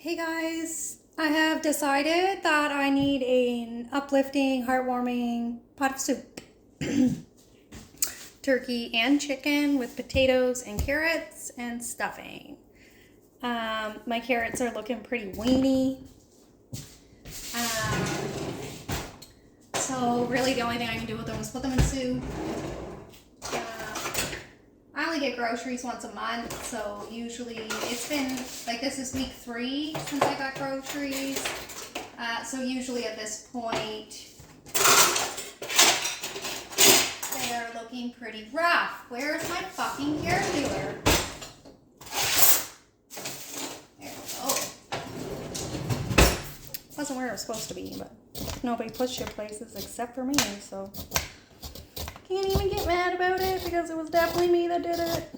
Hey guys, I have decided that I need an uplifting, heartwarming pot of soup. Turkey and chicken with potatoes and carrots and stuffing. My carrots are looking pretty weeny. So really the only thing I can do with them is put them in soup. I only get groceries once a month, so usually it's been, like, this is week 3 since I got groceries. So usually at this point, they are looking pretty rough. Where's my fucking carrot peeler? There we go. Wasn't where it was supposed to be, but nobody puts your places except for me, so can't even get mad about it because it was definitely me that did it.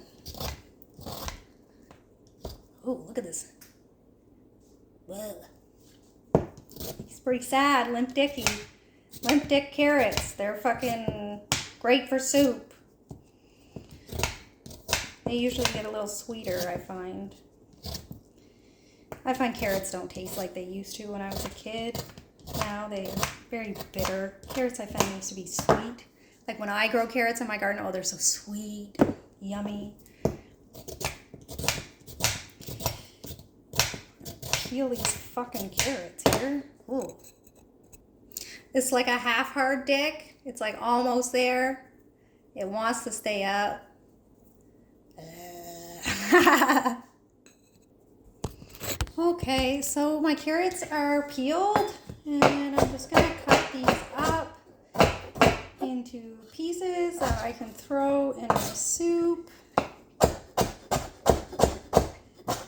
Oh, look at this. Whoa. He's pretty sad. Limp Dicky. Limp Dick carrots. They're fucking great for soup. They usually get a little sweeter, I find. I find carrots don't taste like they used to when I was a kid. Now they're very bitter. Carrots I found used to be sweet. Like when I grow carrots in my garden, oh, they're so sweet, yummy. Peel these fucking carrots here. Ooh. It's like a half hard dick. It's like almost there. It wants to stay up. Okay, so my carrots are peeled, and I'm just gonna cut these up into pieces that I can throw in my soup.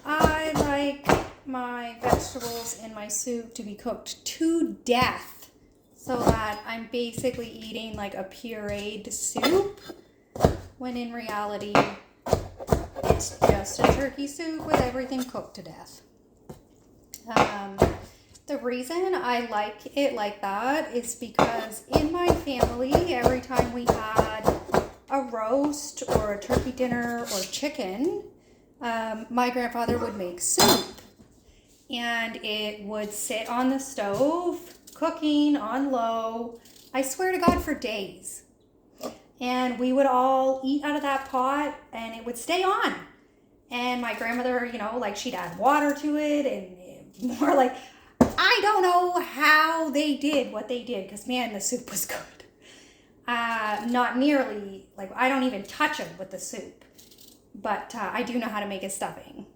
I like my vegetables in my soup to be cooked to death so that I'm basically eating like a pureed soup, when in reality it's just a turkey soup with everything cooked to death. The reason I like it like that is because in my family, every time we had a roast or a turkey dinner or chicken, my grandfather would make soup, and it would sit on the stove cooking on low, I swear to God, for days. And we would all eat out of that pot and it would stay on. And my grandmother, you know, like she'd add water to it and more like, I don't know how they did what they did, because man, the soup was good. Not nearly, like I don't even touch them with the soup, but I do know how to make a stuffing,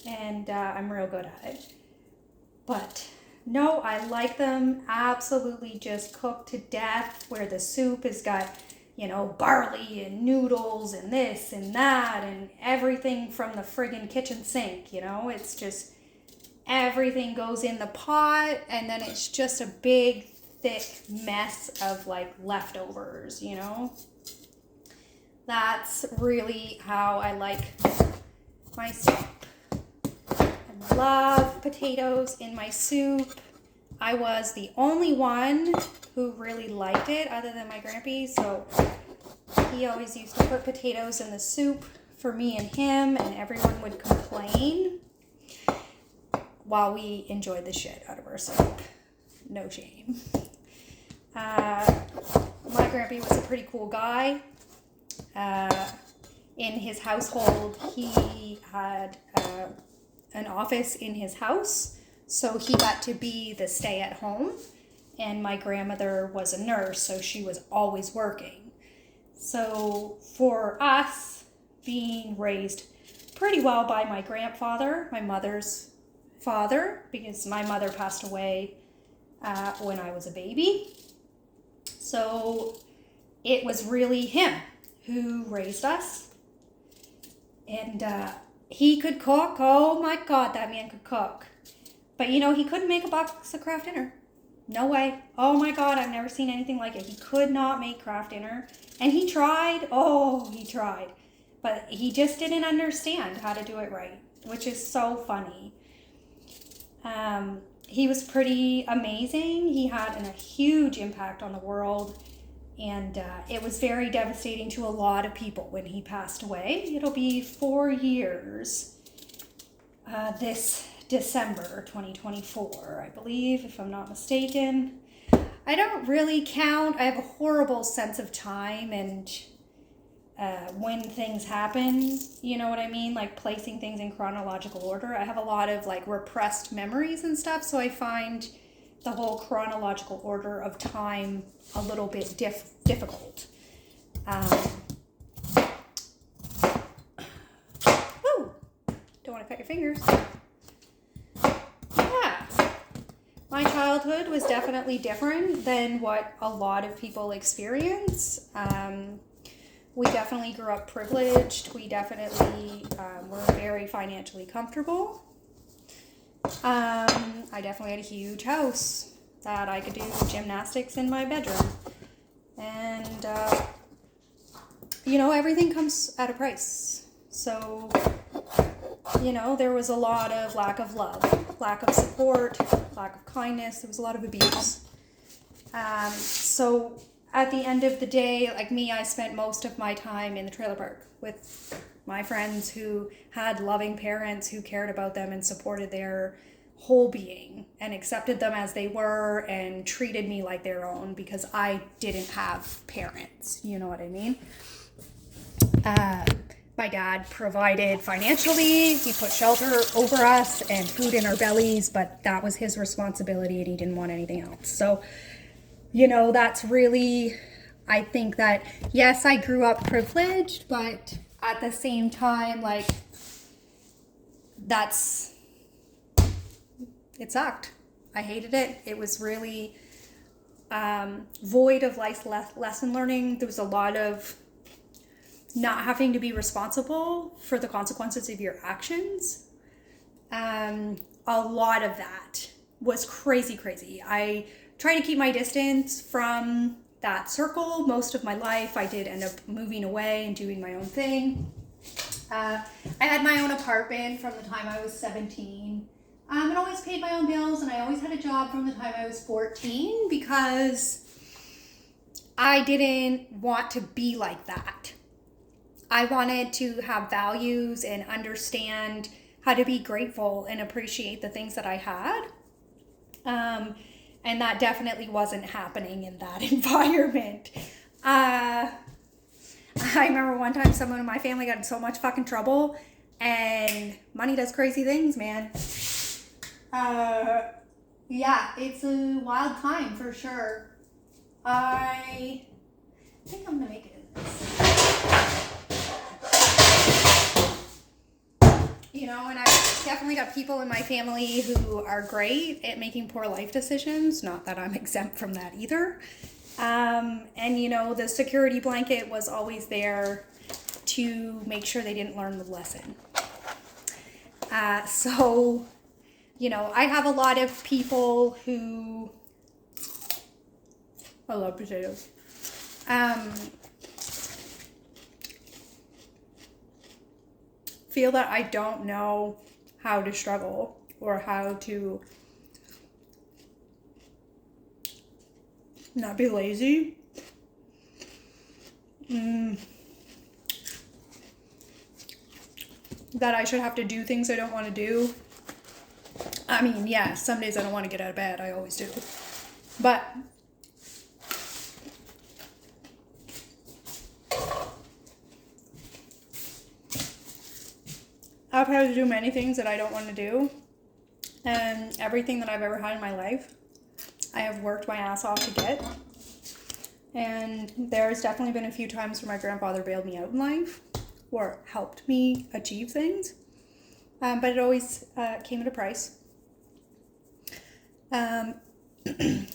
and I'm real good at it. But no, I like them absolutely just cooked to death, where the soup has got, you know, barley and noodles and this and that and everything from the friggin' kitchen sink, you know, it's just everything goes in the pot, and then it's just a big, thick mess of like leftovers, you know? That's really how I like my soup. I love potatoes in my soup. I was the only one who really liked it other than my grampy, so he always used to put potatoes in the soup for me and him, and everyone would complain while we enjoyed the shit out of our soup. No shame. My grampy was a pretty cool guy. In his household, he had an office in his house, so he got to be the stay-at-home, and my grandmother was a nurse, so she was always working. So for us, being raised pretty well by my grandfather, my mother's father, because my mother passed away when I was a baby, so it was really him who raised us. And he could cook. Oh my God, that man could cook. But you know, he couldn't make a box of Kraft dinner. No way. Oh my God, I've never seen anything like it. He could not make Kraft dinner. And he tried. Oh, he tried. But he just didn't understand how to do it right, which is so funny. He was pretty amazing. He had a huge impact on the world, and it was very devastating to a lot of people when he passed away. It'll be 4 years this December 2024, I believe, if I'm not mistaken. I don't really count. I have a horrible sense of time and when things happen, you know what I mean? Like placing things in chronological order. I have a lot of like repressed memories and stuff, so I find the whole chronological order of time a little bit difficult. Woo! Don't want to cut your fingers. Yeah. My childhood was definitely different than what a lot of people experience. We definitely grew up privileged. We definitely were very financially comfortable. I definitely had a huge house that I could do gymnastics in my bedroom. And, you know, everything comes at a price. So, you know, there was a lot of lack of love, lack of support, lack of kindness. There was a lot of abuse. So at the end of the day, like me, I spent most of my time in the trailer park with my friends who had loving parents who cared about them and supported their whole being and accepted them as they were and treated me like their own because I didn't have parents. You know what I mean? My dad provided financially. He put shelter over us and food in our bellies, but that was his responsibility and he didn't want anything else. So, you know, that's really, I think that, yes, I grew up privileged, but at the same time, like, it sucked. I hated it. It was really void of life lesson learning. There was a lot of not having to be responsible for the consequences of your actions. A lot of that was crazy. I try to keep my distance from that circle most of my life. I did end up moving away and doing my own thing. I had my own apartment from the time I was 17. And always paid my own bills, and I always had a job from the time I was 14 because I didn't want to be like that. I wanted to have values and understand how to be grateful and appreciate the things that I had. And that definitely wasn't happening in that environment. I remember one time someone in my family got in so much fucking trouble, and money does crazy things, man. Yeah, it's a wild time for sure. I think I'm gonna make it in this. You know, and I've definitely got people in my family who are great at making poor life decisions. Not that I'm exempt from that either. And, you know, the security blanket was always there to make sure they didn't learn the lesson. So, you know, I have a lot of people who... I love potatoes. Feel that I don't know how to struggle or how to not be lazy. That I should have to do things I don't want to do. I mean, yeah, some days I don't want to get out of bed. I always do. But I've had to do many things that I don't want to do. And everything that I've ever had in my life, I have worked my ass off to get. And there's definitely been a few times where my grandfather bailed me out in life or helped me achieve things. But it always came at a price.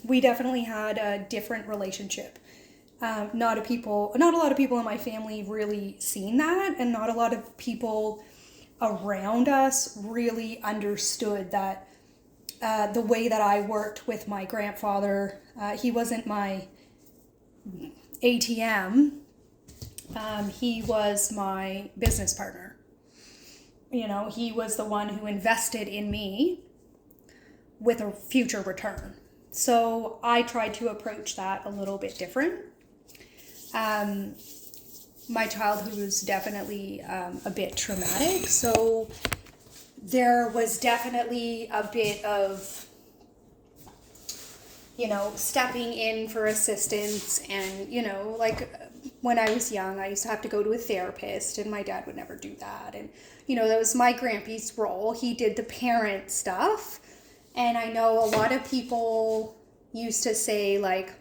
We definitely had a different relationship. Not a lot of people in my family really seen that, and not a lot of people around us really understood that the way that I worked with my grandfather, he wasn't my ATM, he was my business partner. You know, he was the one who invested in me with a future return. So I tried to approach that a little bit different. My childhood was definitely a bit traumatic. So there was definitely a bit of, you know, stepping in for assistance. And, you know, like when I was young, I used to have to go to a therapist, and my dad would never do that. And, you know, that was my grandpa's role. He did the parent stuff. And I know a lot of people used to say, like,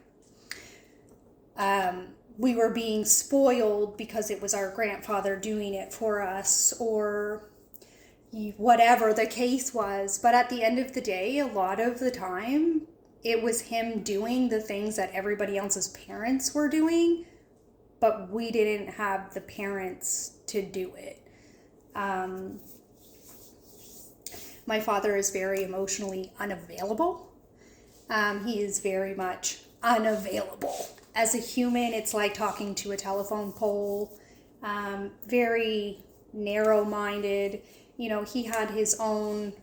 we were being spoiled because it was our grandfather doing it for us, or whatever the case was. But at the end of the day, a lot of the time, it was him doing the things that everybody else's parents were doing, but we didn't have the parents to do it. My father is very emotionally unavailable. He is very much unavailable. As a human, it's like talking to a telephone pole. Very narrow-minded. You know, he had his own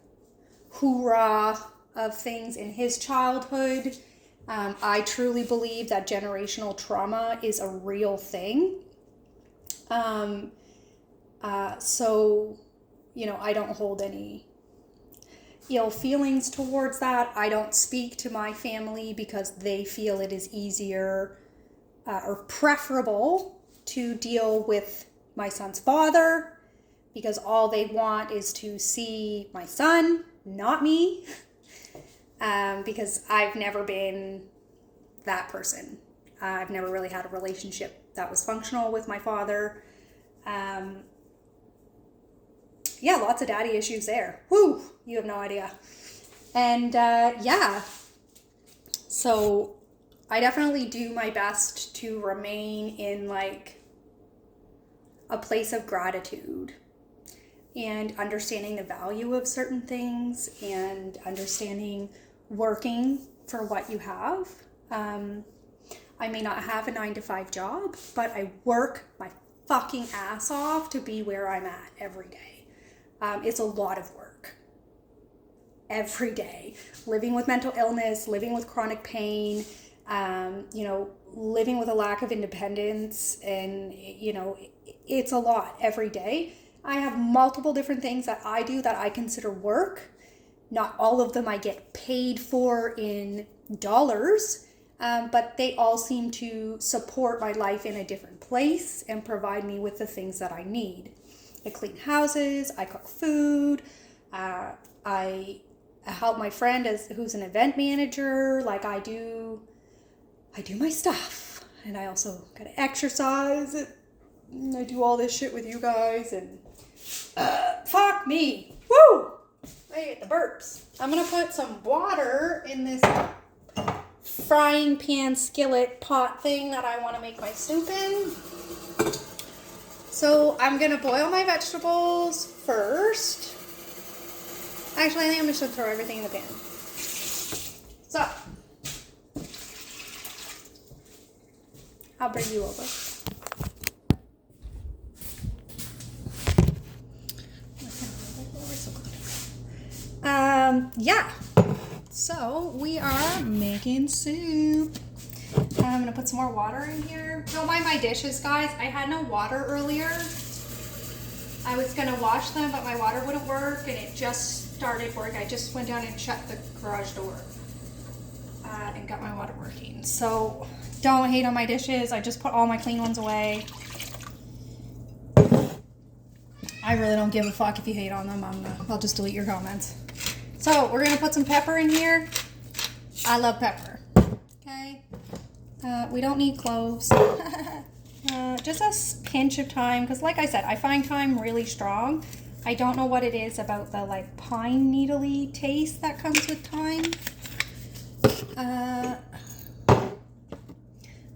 hoorah of things in his childhood. I truly believe that generational trauma is a real thing. So, you know, I don't hold any ill feelings towards that. I don't speak to my family because they feel it is easier or preferable to deal with my son's father, because all they want is to see my son, not me, because I've never been that person. I've never really had a relationship that was functional with my father. Yeah, lots of daddy issues there. Woo! You have no idea. And yeah, so I definitely do my best to remain in like a place of gratitude and understanding the value of certain things and understanding working for what you have. I may not have a 9-to-5 job, but I work my fucking ass off to be where I'm at every day. It's a lot of work every day. Living with mental illness, living with chronic pain, you know, living with a lack of independence, and, you know, it's a lot every day. I have multiple different things that I do that I consider work. Not all of them I get paid for in dollars, but they all seem to support my life in a different place and provide me with the things that I need. I clean houses, I cook food, I help my friend who's an event manager. Like I do my stuff, and I also gotta exercise, and I do all this shit with you guys, and fuck me, woo! I hate the burps. I'm gonna put some water in this frying pan skillet pot thing that I want to make my soup in. So I'm going to boil my vegetables first. Actually, I think I'm just going to throw everything in the pan. So, I'll bring you over. Yeah. So, we are making soup. I'm going to put some more water in here. Don't mind my dishes, guys. I had no water earlier. I was going to wash them, but my water wouldn't work, and it just started working. I just went down and shut the garage door and got my water working. So don't hate on my dishes. I just put all my clean ones away. I really don't give a fuck if you hate on them. I'll just delete your comments. So we're going to put some pepper in here. I love pepper. Okay. We don't need cloves. Just a pinch of thyme, because like I said, I find thyme really strong. I don't know what it is about the like pine needle-y taste that comes with thyme.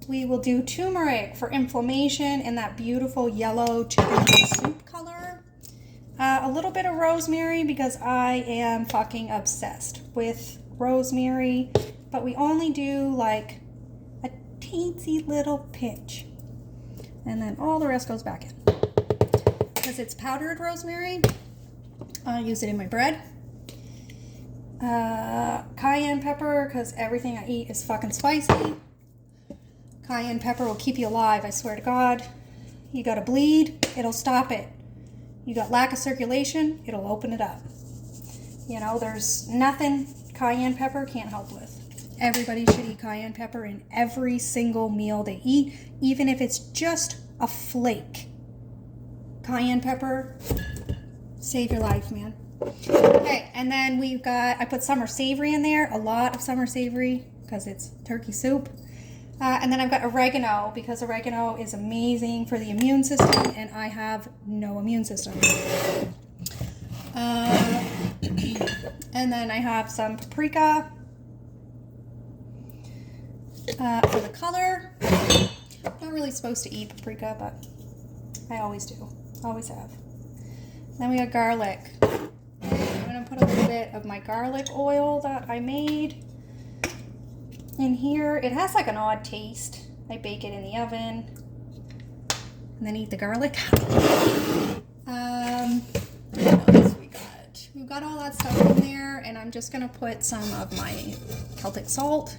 We will do turmeric for inflammation and that beautiful yellow chicken soup color. A little bit of rosemary, because I am fucking obsessed with rosemary, but we only do like a teensy little pinch. And then all the rest goes back in. Because it's powdered rosemary, I'll use it in my bread. Cayenne pepper, because everything I eat is fucking spicy. Cayenne pepper will keep you alive, I swear to God. You gotta bleed, it'll stop it. You got lack of circulation, it'll open it up. You know, there's nothing cayenne pepper can't help with. Everybody should eat cayenne pepper in every single meal they eat, even if it's just a flake. Cayenne pepper, save your life, man. Okay, and then I put summer savory in there, a lot of summer savory because it's turkey soup. And then I've got oregano because oregano is amazing for the immune system and I have no immune system. And then I have some paprika for the color. I'm not really supposed to eat paprika, but I always do. Always have. Then we got garlic. I'm going to put a little bit of my garlic oil that I made in here. It has like an odd taste. I bake it in the oven and then eat the garlic. What else we got? We've got all that stuff in there, and I'm just going to put some of my Celtic salt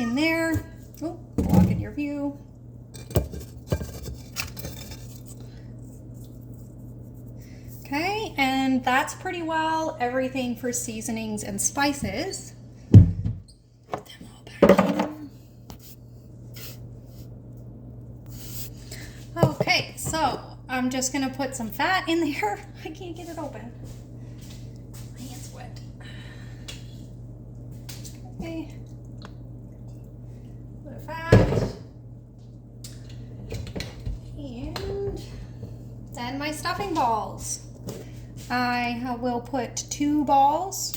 in there. Oh, block in your view. Okay, and that's pretty well everything for seasonings and spices. Put them all back here. Okay, so I'm just gonna put some fat in there. I can't get it open. My hand's wet. Okay. Bit of fat. And then my stuffing balls. I will put 2 balls,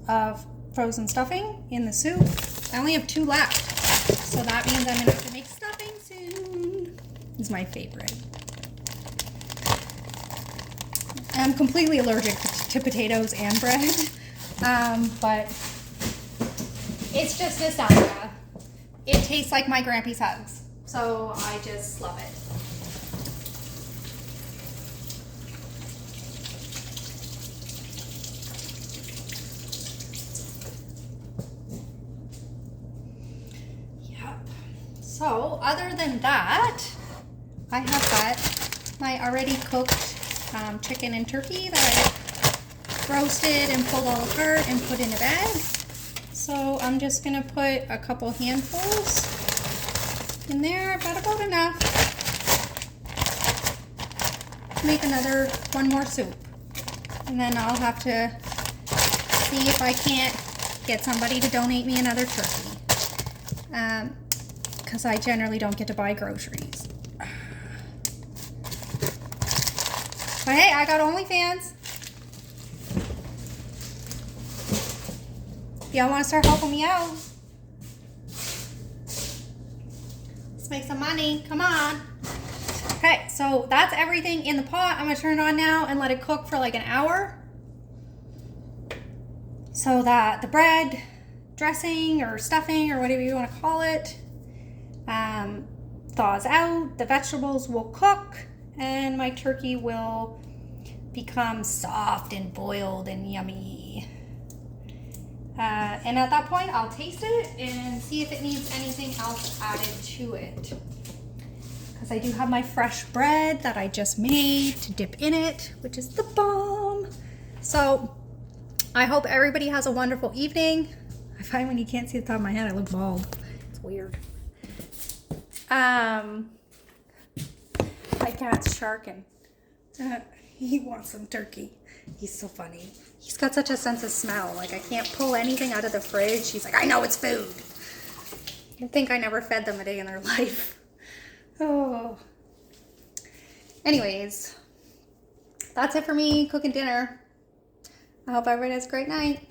of frozen stuffing in the soup. I only have 2 left, so that means I'm gonna have to make stuffing soon. This is my favorite. I'm completely allergic to potatoes and bread, but it's just nostalgia. It tastes like my Grampy's Hugs, so I just love it. So other than that, I have got my already cooked chicken and turkey that I roasted and pulled all apart and put in a bag. So I'm just gonna put a couple handfuls in there, about enough to make one more soup. And then I'll have to see if I can't get somebody to donate me another turkey. Because I generally don't get to buy groceries. But hey, I got OnlyFans. Y'all want to start helping me out? Let's make some money. Come on. Okay, so that's everything in the pot. I'm going to turn it on now and let it cook for like an hour. So that the bread, dressing, or stuffing, or whatever you want to call it, thaws out, the vegetables will cook, and my turkey will become soft and boiled and yummy. And at that point, I'll taste it and see if it needs anything else added to it. Because I do have my fresh bread that I just made to dip in it, which is the bomb. So I hope everybody has a wonderful evening. I find when you can't see the top of my head, I look bald. It's weird. My cat's sharking. He wants some turkey. He's so funny. He's got such a sense of smell. Like, I can't pull anything out of the fridge. He's like, I know it's food. I think I never fed them a day in their life. Oh. Anyways, that's it for me cooking dinner. I hope everybody has a great night.